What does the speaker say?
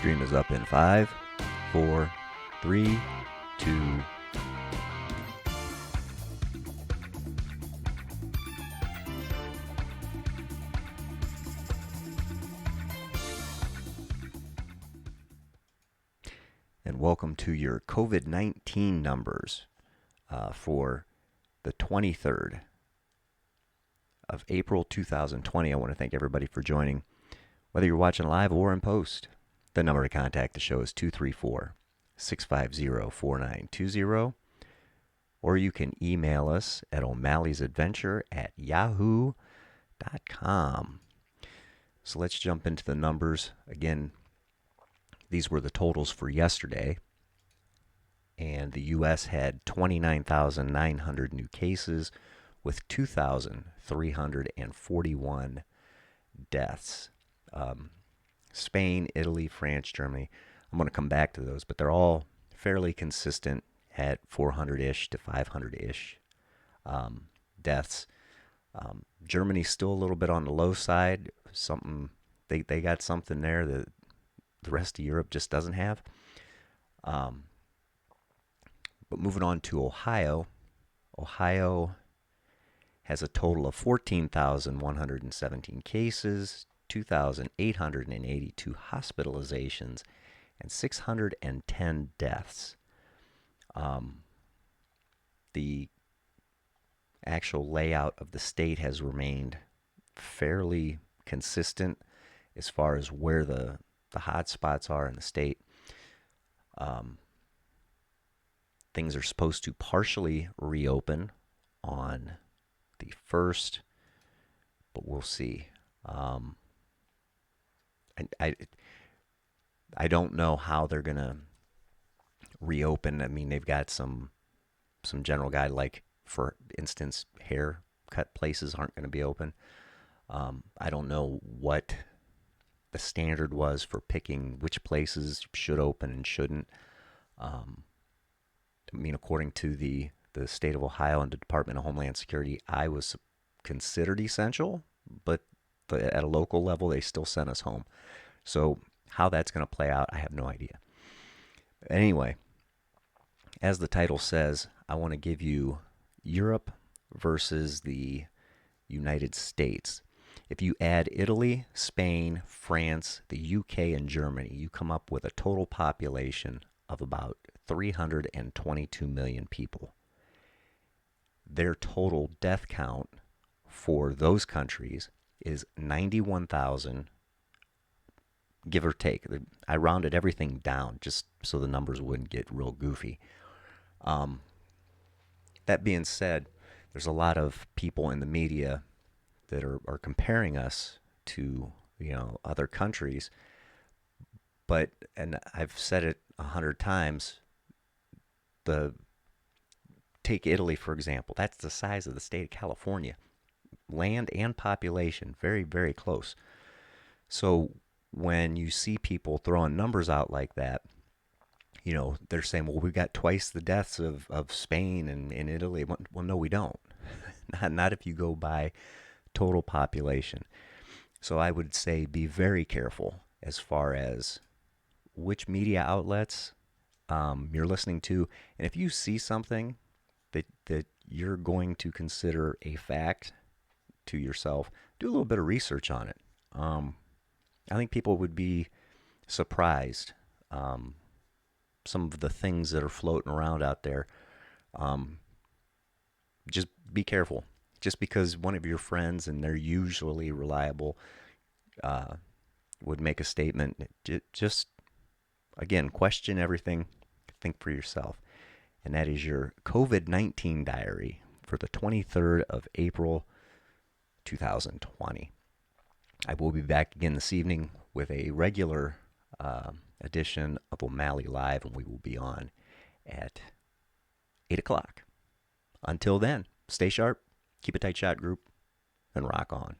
stream is up in 5, 4, 3, 2. And welcome to your COVID-19 numbers for the 23rd of April 2020. I want to thank everybody for joining, whether you're watching live or in post. The number to contact the show is 234-650-4920, or you can email us at o'malley'sadventure@yahoo.com. So let's jump into the numbers. Again, these were the totals for yesterday, and the U.S. had 29,900 new cases with 2,341 deaths. Spain, Italy, France, Germany. I'm going to come back to those, but they're all fairly consistent at 400-ish to 500-ish deaths. Germany's still a little bit on the low side. They got something there that the rest of Europe just doesn't have. But moving on to Ohio. Ohio has a total of 14,117 cases, 2,882 hospitalizations, and 610 deaths. The actual layout of the state has remained fairly consistent as far as where the hot spots are in the state. Things are supposed to partially reopen on the 1st, but we'll see. I don't know how they're going to reopen. I mean, they've got some general guide, like, for instance, haircut places aren't going to be open. I don't know what the standard was for picking which places should open and shouldn't. I mean, according to the state of Ohio and the Department of Homeland Security, I was considered essential, but at a local level, they still sent us home. So how that's going to play out, I have no idea. Anyway, as the title says, I want to give you Europe versus the United States. If you add Italy, Spain, France, the UK, and Germany, you come up with a total population of about 322 million people. Their total death count for those countries is 91,000, give or take. I rounded everything down just so the numbers wouldn't get real goofy. That being said, there's a lot of people in the media that are comparing us to, other countries. But, and I've said it 100 times, take Italy, for example. That's the size of the state of California. Land and population, very, very close. So when you see people throwing numbers out like that, they're saying, well, we've got twice the deaths of Spain and Italy. Well, no, we don't. Not if you go by total population. So I would say be very careful as far as which media outlets you're listening to. And if you see something that you're going to consider a fact to yourself, do a little bit of research on it. I think people would be surprised. Some of the things that are floating around out there. Just be careful. Just because one of your friends, and they're usually reliable, would make a statement, just, again, question everything. Think for yourself. And that is your COVID-19 diary for the 23rd of April, 2020. I will be back again this evening with a regular edition of Omally Live, and we will be on at 8 o'clock. Until then, stay sharp, keep a tight shot, group, and rock on.